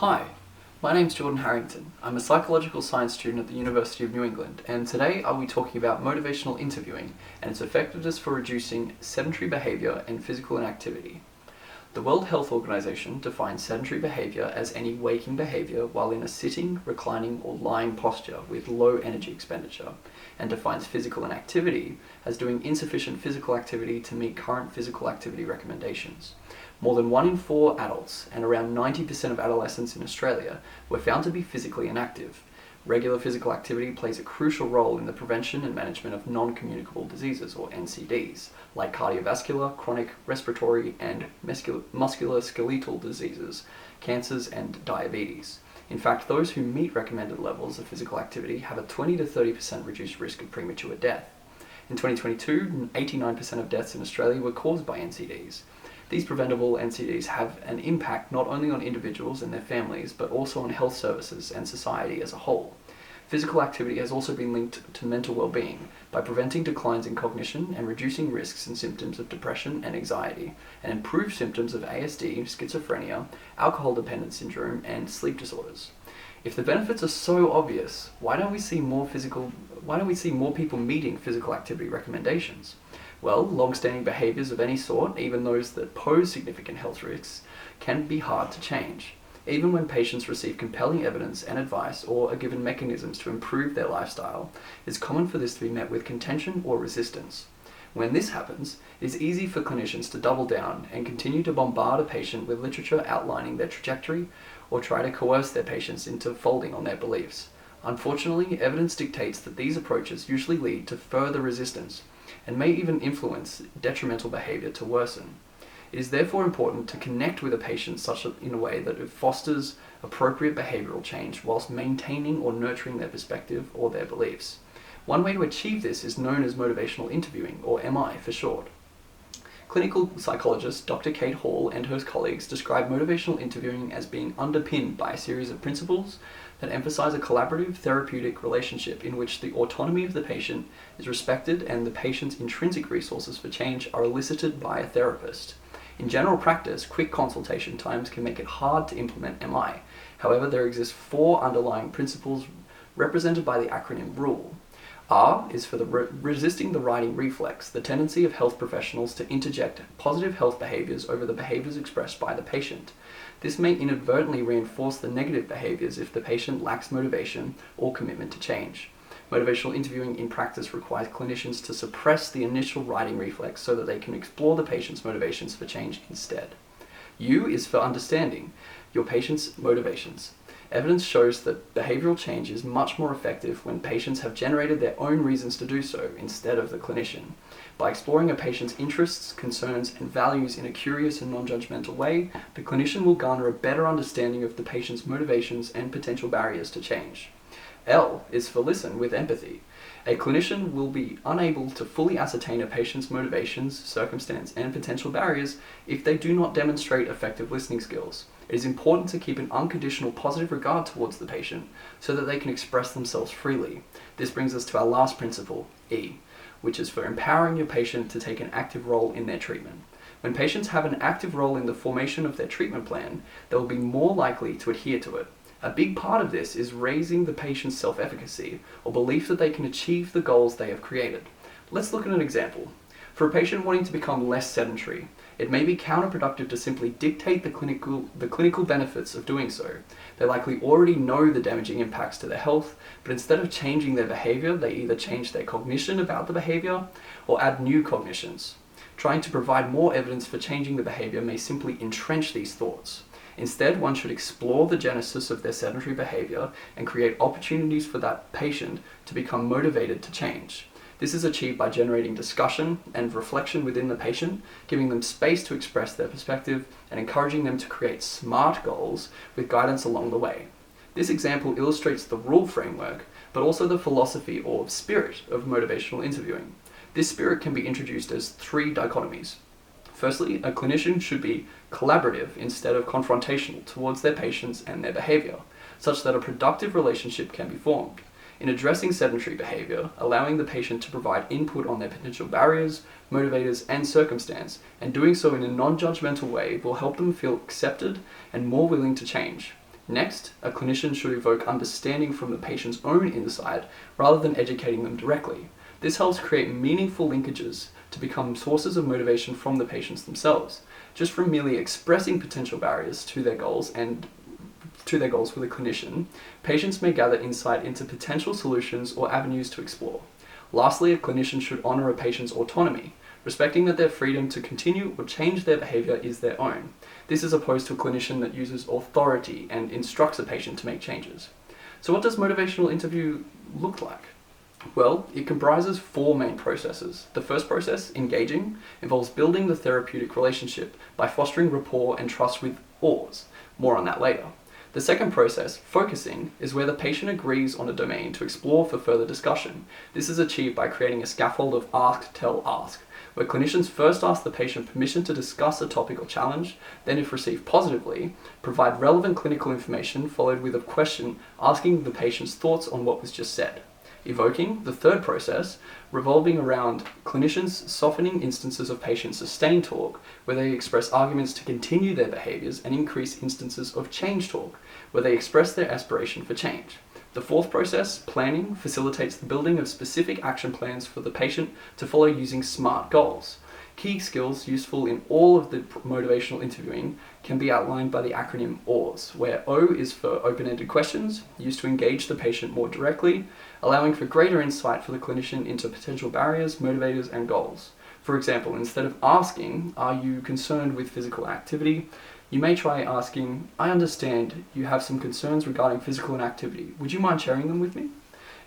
Hi, my name's Jordan Harrington. I'm a psychological science student at the University of New England, and today I'll be talking about motivational interviewing and its effectiveness for reducing sedentary behavior and physical inactivity. The World Health Organization defines sedentary behavior as any waking behavior while in a sitting, reclining, or lying posture with low energy expenditure, and defines physical inactivity as doing insufficient physical activity to meet current physical activity recommendations. More than 1 in 4 adults and around 90% of adolescents in Australia were found to be physically inactive. Regular physical activity plays a crucial role in the prevention and management of non-communicable diseases, or NCDs, like cardiovascular, chronic, respiratory, and musculoskeletal diseases, cancers, and diabetes. In fact, those who meet recommended levels of physical activity have a 20 to 30% reduced risk of premature death. In 2022, 89% of deaths in Australia were caused by NCDs. These preventable NCDs have an impact not only on individuals and their families, but also on health services and society as a whole. Physical activity has also been linked to mental well-being by preventing declines in cognition and reducing risks and symptoms of depression and anxiety, and improved symptoms of ASD, schizophrenia, alcohol dependence syndrome, and sleep disorders. If the benefits are so obvious, why don't we see more people meeting physical activity recommendations? Well, long-standing behaviors of any sort, even those that pose significant health risks, can be hard to change. Even when patients receive compelling evidence and advice or are given mechanisms to improve their lifestyle, it's common for this to be met with contention or resistance. When this happens, it is easy for clinicians to double down and continue to bombard a patient with literature outlining their trajectory or try to coerce their patients into folding on their beliefs. Unfortunately, evidence dictates that these approaches usually lead to further resistance and may even influence detrimental behavior to worsen. It is therefore important to connect with a patient in a way that it fosters appropriate behavioral change whilst maintaining or nurturing their perspective or their beliefs. One way to achieve this is known as motivational interviewing, or MI for short. Clinical psychologist Dr. Kate Hall and her colleagues describe motivational interviewing as being underpinned by a series of principles that emphasize a collaborative therapeutic relationship in which the autonomy of the patient is respected and the patient's intrinsic resources for change are elicited by a therapist. In general practice, quick consultation times can make it hard to implement MI. However, there exist 4 underlying principles represented by the acronym RULE. R is for resisting the righting reflex, the tendency of health professionals to interject positive health behaviors over the behaviors expressed by the patient. This may inadvertently reinforce the negative behaviors if the patient lacks motivation or commitment to change. Motivational interviewing in practice requires clinicians to suppress the initial righting reflex so that they can explore the patient's motivations for change instead. U is for understanding your patient's motivations. Evidence shows that behavioral change is much more effective when patients have generated their own reasons to do so instead of the clinician. By exploring a patient's interests, concerns, and values in a curious and non-judgmental way, the clinician will garner a better understanding of the patient's motivations and potential barriers to change. L is for listen with empathy. A clinician will be unable to fully ascertain a patient's motivations, circumstance, and potential barriers if they do not demonstrate effective listening skills. It is important to keep an unconditional positive regard towards the patient so that they can express themselves freely. This brings us to our last principle, E, which is for empowering your patient to take an active role in their treatment. When patients have an active role in the formation of their treatment plan, they will be more likely to adhere to it. A big part of this is raising the patient's self-efficacy, or belief that they can achieve the goals they have created. Let's look at an example. For a patient wanting to become less sedentary, it may be counterproductive to simply dictate the clinical benefits of doing so. They likely already know the damaging impacts to their health, but instead of changing their behavior, they either change their cognition about the behavior or add new cognitions. Trying to provide more evidence for changing the behavior may simply entrench these thoughts. Instead, one should explore the genesis of their sedentary behavior and create opportunities for that patient to become motivated to change. This is achieved by generating discussion and reflection within the patient, giving them space to express their perspective, and encouraging them to create SMART goals with guidance along the way. This example illustrates the rule framework, but also the philosophy or spirit of motivational interviewing. This spirit can be introduced as 3 dichotomies. Firstly, a clinician should be collaborative instead of confrontational towards their patients and their behavior, such that a productive relationship can be formed. In addressing sedentary behavior, allowing the patient to provide input on their potential barriers, motivators, and circumstance, and doing so in a non-judgmental way will help them feel accepted and more willing to change. Next, a clinician should evoke understanding from the patient's own insight rather than educating them directly. This helps create meaningful linkages to become sources of motivation from the patients themselves. Just from merely expressing potential barriers to their goals with a clinician, patients may gather insight into potential solutions or avenues to explore. Lastly, a clinician should honor a patient's autonomy, respecting that their freedom to continue or change their behavior is their own. This is opposed to a clinician that uses authority and instructs a patient to make changes. So what does motivational interview look like? Well, it comprises 4 main processes. The first process, engaging, involves building the therapeutic relationship by fostering rapport and trust with oars. More on that later. The second process, focusing, is where the patient agrees on a domain to explore for further discussion. This is achieved by creating a scaffold of ask, tell, ask, where clinicians first ask the patient permission to discuss a topic or challenge, then if received positively, provide relevant clinical information followed with a question asking the patient's thoughts on what was just said. Evoking, the third process, revolving around clinicians softening instances of patient sustained talk, where they express arguments to continue their behaviors, and increase instances of change talk, where they express their aspiration for change. The fourth process, planning, facilitates the building of specific action plans for the patient to follow using SMART goals. Key skills useful in all of the motivational interviewing can be outlined by the acronym OARS, where O is for open-ended questions, used to engage the patient more directly, allowing for greater insight for the clinician into potential barriers, motivators, and goals. For example, instead of asking, "Are you concerned with physical activity?" you may try asking, "I understand you have some concerns regarding physical inactivity. Would you mind sharing them with me?"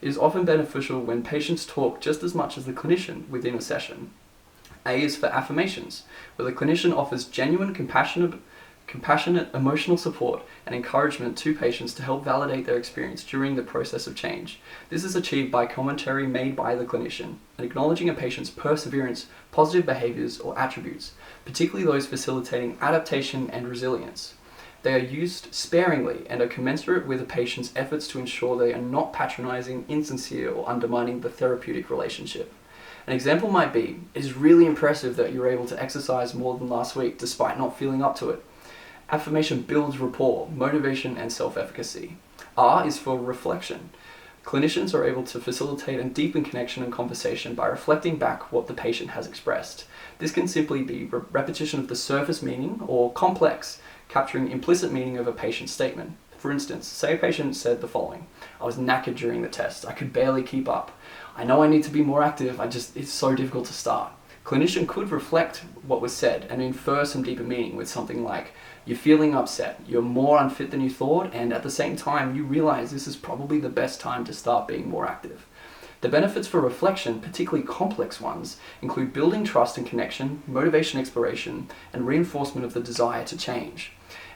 It is often beneficial when patients talk just as much as the clinician within a session. A is for affirmations, where the clinician offers genuine, compassionate emotional support and encouragement to patients to help validate their experience during the process of change. This is achieved by commentary made by the clinician and acknowledging a patient's perseverance, positive behaviors, or attributes, particularly those facilitating adaptation and resilience. They are used sparingly and are commensurate with a patient's efforts to ensure they are not patronizing, insincere, or undermining the therapeutic relationship. An example might be, "It is really impressive that you were able to exercise more than last week despite not feeling up to it." Affirmation builds rapport, motivation, and self-efficacy. R is for reflection. Clinicians are able to facilitate and deepen connection and conversation by reflecting back what the patient has expressed. This can simply be repetition of the surface meaning or complex, capturing implicit meaning of a patient's statement. For instance, say a patient said the following: "I was knackered during the test. I could barely keep up. I know I need to be more active. It's so difficult to start." Clinician could reflect what was said and infer some deeper meaning with something like, "You're feeling upset, you're more unfit than you thought, and at the same time, you realize this is probably the best time to start being more active." The benefits for reflection, particularly complex ones, include building trust and connection, motivation exploration, and reinforcement of the desire to change.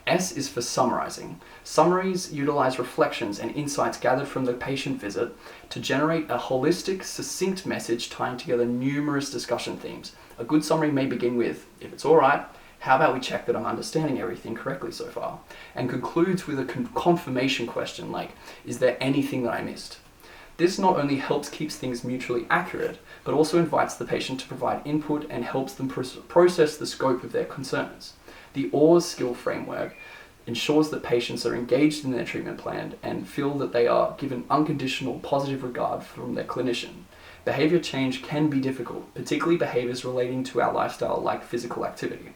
S is for summarizing. Summaries utilize reflections and insights gathered from the patient visit to generate a holistic, succinct message tying together numerous discussion themes. A good summary may begin with, "If it's all right, how about we check that I'm understanding everything correctly so far?" and concludes with a confirmation question like, "Is there anything that I missed?" This not only helps keep things mutually accurate, but also invites the patient to provide input and helps them process the scope of their concerns. The OARS skill framework ensures that patients are engaged in their treatment plan and feel that they are given unconditional positive regard from their clinician. Behavior change can be difficult, particularly behaviors relating to our lifestyle like physical activity.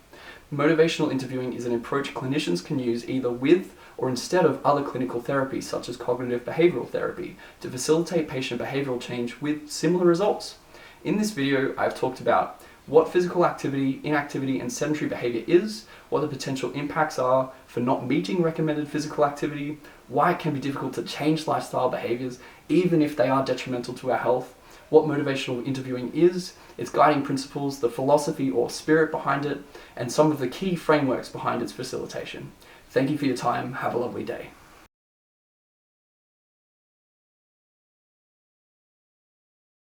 Motivational interviewing is an approach clinicians can use either with or instead of other clinical therapies such as cognitive behavioral therapy to facilitate patient behavioral change with similar results. In this video, I've talked about what physical activity, inactivity, and sedentary behavior is, what the potential impacts are for not meeting recommended physical activity, why it can be difficult to change lifestyle behaviors even if they are detrimental to our health, what motivational interviewing is, its guiding principles, the philosophy or spirit behind it, and some of the key frameworks behind its facilitation. Thank you for your time. Have a lovely day.